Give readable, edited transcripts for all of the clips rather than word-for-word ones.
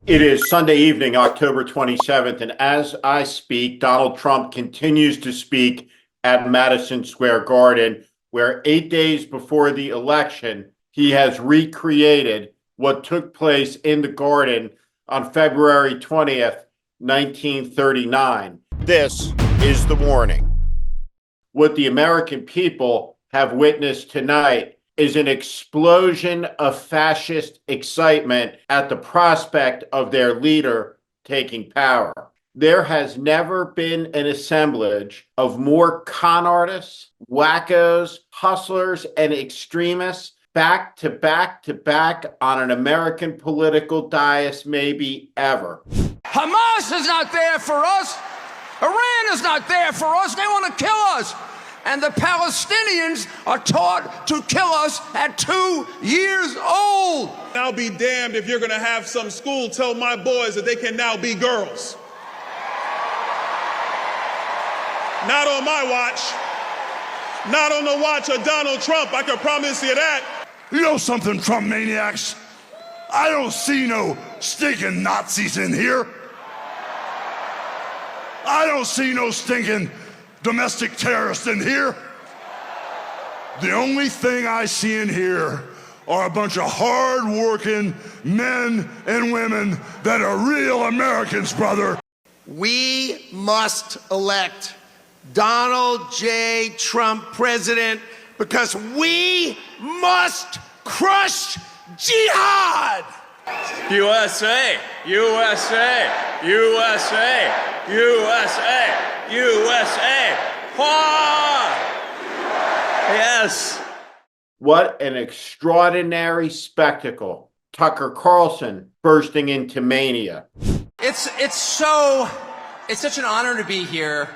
It is Sunday evening, October 27th, and as I speak, Donald Trump continues to speak at Madison Square Garden, where 8 days before the election, he has recreated what took place in the garden on February 20th, 1939. This is the warning. What the American people have witnessed tonight is an explosion of fascist excitement at the prospect of their leader taking power. There has never been an assemblage of more con artists, wackos, hustlers, and extremists back to back to back on an American political dais maybe ever. Hamas is not there for us. Iran is not there for us. They want to kill us. And the Palestinians are taught to kill us at 2 years old. I'll be damned if you're going to have some school tell my boys that they can now be girls. Not on my watch. Not on the watch of Donald Trump, I can promise you that. You know something, Trump maniacs? I don't see no stinking Nazis in here. I don't see no stinking domestic terrorists in here. The only thing I see in here are a bunch of hard-working men and women that are real Americans, brother. We must elect Donald J. Trump president because we must crush jihad. USA, USA, USA, USA, USA. Yes. What an extraordinary spectacle. Tucker Carlson bursting into mania. It's such an honor to be here,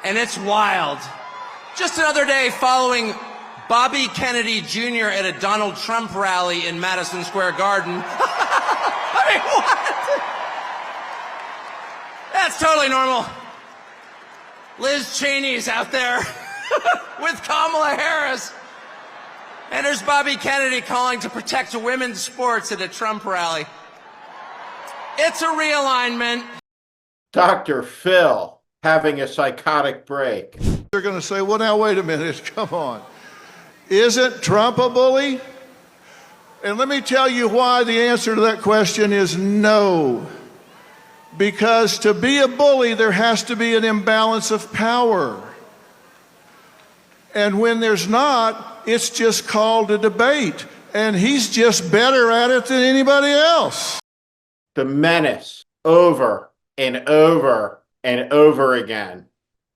and it's wild. Just another day following Bobby Kennedy Jr. at a Donald Trump rally in Madison Square Garden. I mean, what? That's totally normal. Liz Cheney's out there with Kamala Harris. And there's Bobby Kennedy calling to protect women's sports at a Trump rally. It's a realignment. Dr. Phil having a psychotic break. They're going to say, well, now, wait a minute, come on. Isn't Trump a bully? And let me tell you why the answer to that question is no. Because to be a bully, there has to be an imbalance of power. And when there's not, it's just called a debate. And he's just better at it than anybody else. The menace over and over and over again.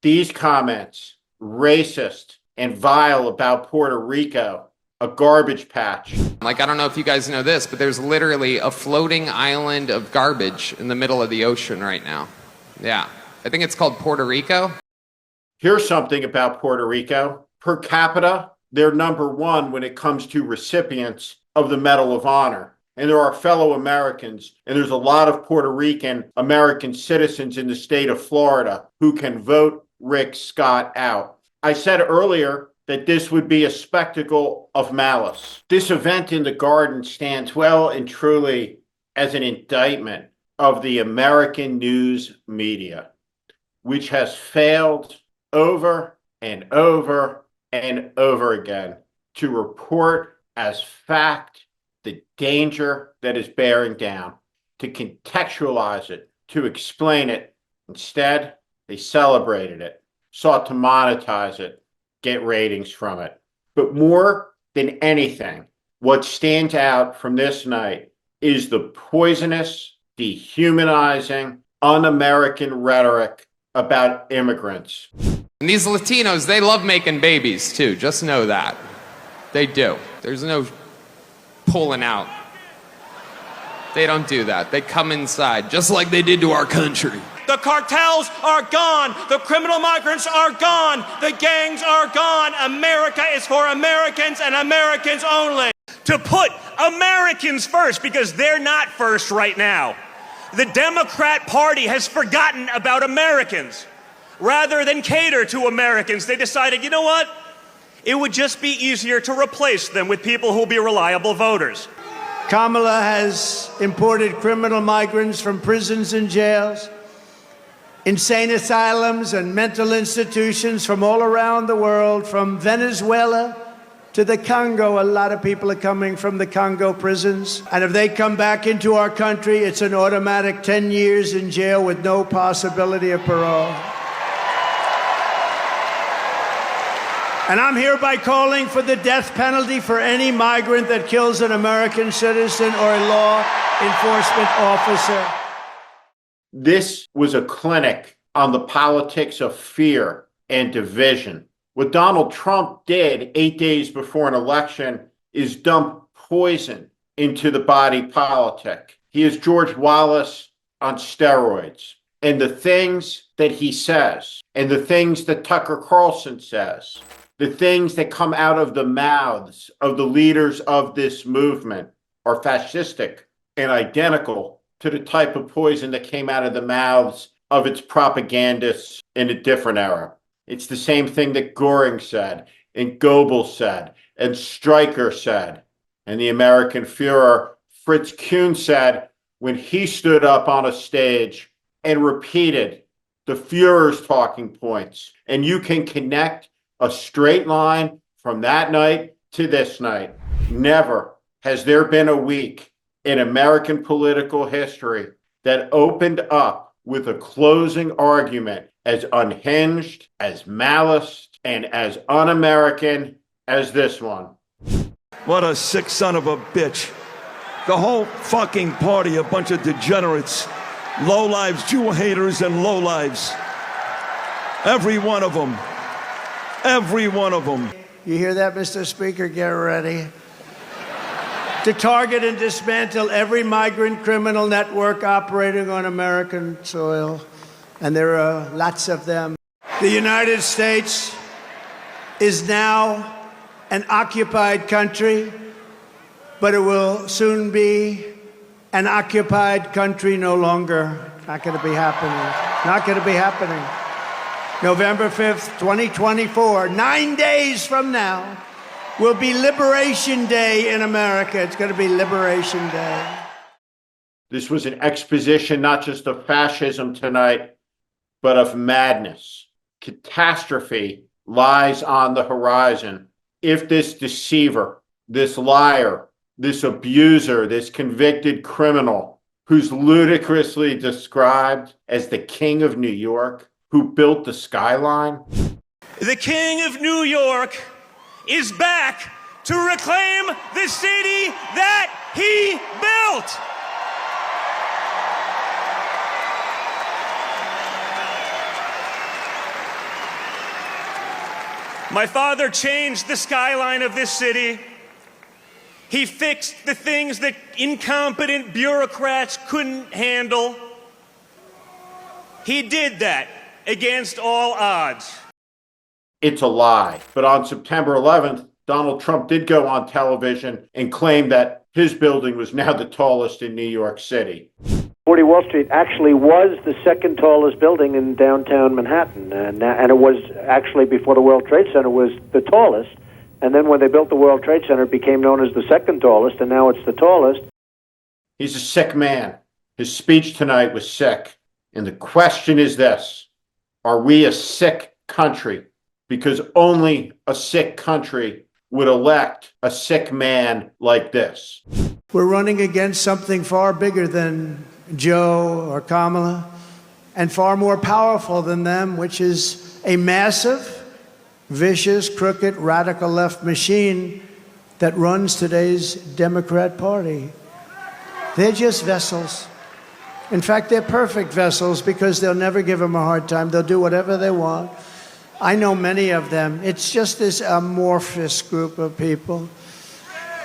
These comments, racist and vile about Puerto Rico, a garbage patch. Like, I don't know if you guys know this, but there's literally a floating island of garbage in the middle of the ocean right now. Yeah. I think it's called Puerto Rico. Here's something about Puerto Rico. Per capita, they're number one when it comes to recipients of the Medal of Honor. And there are fellow Americans, and there's a lot of Puerto Rican American citizens in the state of Florida who can vote Rick Scott out. I said earlier that this would be a spectacle of malice. This event in the garden stands well and truly as an indictment of the American news media, which has failed over and over and over again to report as fact the danger that is bearing down, to contextualize it, to explain it. Instead, they celebrated it, sought to monetize it, get ratings from it. But more than anything, what stands out from this night is the poisonous, dehumanizing, un-American rhetoric about immigrants. And these Latinos, they love making babies too. Just know that. They do. There's no pulling out. They don't do that. They come inside, just like they did to our country. The cartels are gone. The criminal migrants are gone. The gangs are gone. America is for Americans and Americans only. To put Americans first, because they're not first right now. The Democrat Party has forgotten about Americans. Rather than cater to Americans, they decided, you know what? It would just be easier to replace them with people who will be reliable voters. Kamala has imported criminal migrants from prisons and jails, insane asylums and mental institutions from all around the world, from Venezuela to the Congo. A lot of people are coming from the Congo prisons. And if they come back into our country, it's an automatic 10 years in jail with no possibility of parole. And I'm hereby calling for the death penalty for any migrant that kills an American citizen or a law enforcement officer. This was a clinic on the politics of fear and division. What Donald Trump did 8 days before an election is dump poison into the body politic. He is George Wallace on steroids. And the things that he says, and the things that Tucker Carlson says, the things that come out of the mouths of the leaders of this movement are fascistic and identical to the type of poison that came out of the mouths of its propagandists in a different era. It's the same thing that Goring said, and Goebbels said, and Stryker said, and the American Führer Fritz Kuhn said when he stood up on a stage and repeated the Führer's talking points. And you can connect a straight line from that night to this night. Never has there been a week in American political history that opened up with a closing argument as unhinged, as malice, and as un-American as this one. What a sick son of a bitch. The whole fucking party, a bunch of degenerates, lowlives, Jew haters, and lowlives. Every one of them. Every one of them. You hear that, Mr. Speaker? Get ready. To target and dismantle every migrant criminal network operating on American soil. And there are lots of them. The United States is now an occupied country, but it will soon be an occupied country no longer. Not going to be happening. Not going to be happening. November 5th, 2024, 9 days from now, will be Liberation Day in America. It's going to be Liberation Day. This was an exposition not just of fascism tonight, but of madness. Catastrophe lies on the horizon if this deceiver, this liar, this abuser, this convicted criminal, who's ludicrously described as the King of New York, who built the skyline. The King of New York is back to reclaim the city that he built. My father changed the skyline of this city. He fixed the things that incompetent bureaucrats couldn't handle. He did that against all odds. It's a lie. But on September 11th, Donald Trump did go on television and claim that his building was now the tallest in New York City. 40 Wall Street actually was the second tallest building in downtown Manhattan. And it was actually, before the World Trade Center, was the tallest. And then when they built the World Trade Center, it became known as the second tallest, and now it's the tallest. He's a sick man. His speech tonight was sick. And the question is this: are we a sick country? Because only a sick country would elect a sick man like this. We're running against something far bigger than Joe or Kamala, and far more powerful than them, which is a massive, vicious, crooked, radical left machine that runs today's Democrat Party. They're just vessels. In fact, they're perfect vessels because they'll never give them a hard time. They'll do whatever they want. I know many of them. It's just this amorphous group of people.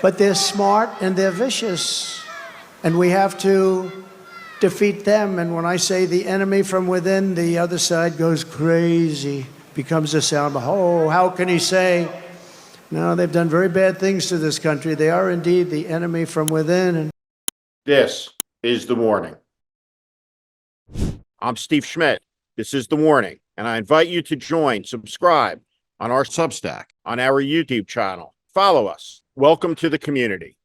But they're smart and they're vicious. And we have to defeat them. And when I say the enemy from within, the other side goes crazy, becomes a sound. Oh, how can he say? No, they've done very bad things to this country. They are indeed the enemy from within. And this is The Warning. I'm Steve Schmidt. This is The Warning, and I invite you to subscribe on our Substack, on our YouTube channel. Follow us. Welcome to the community.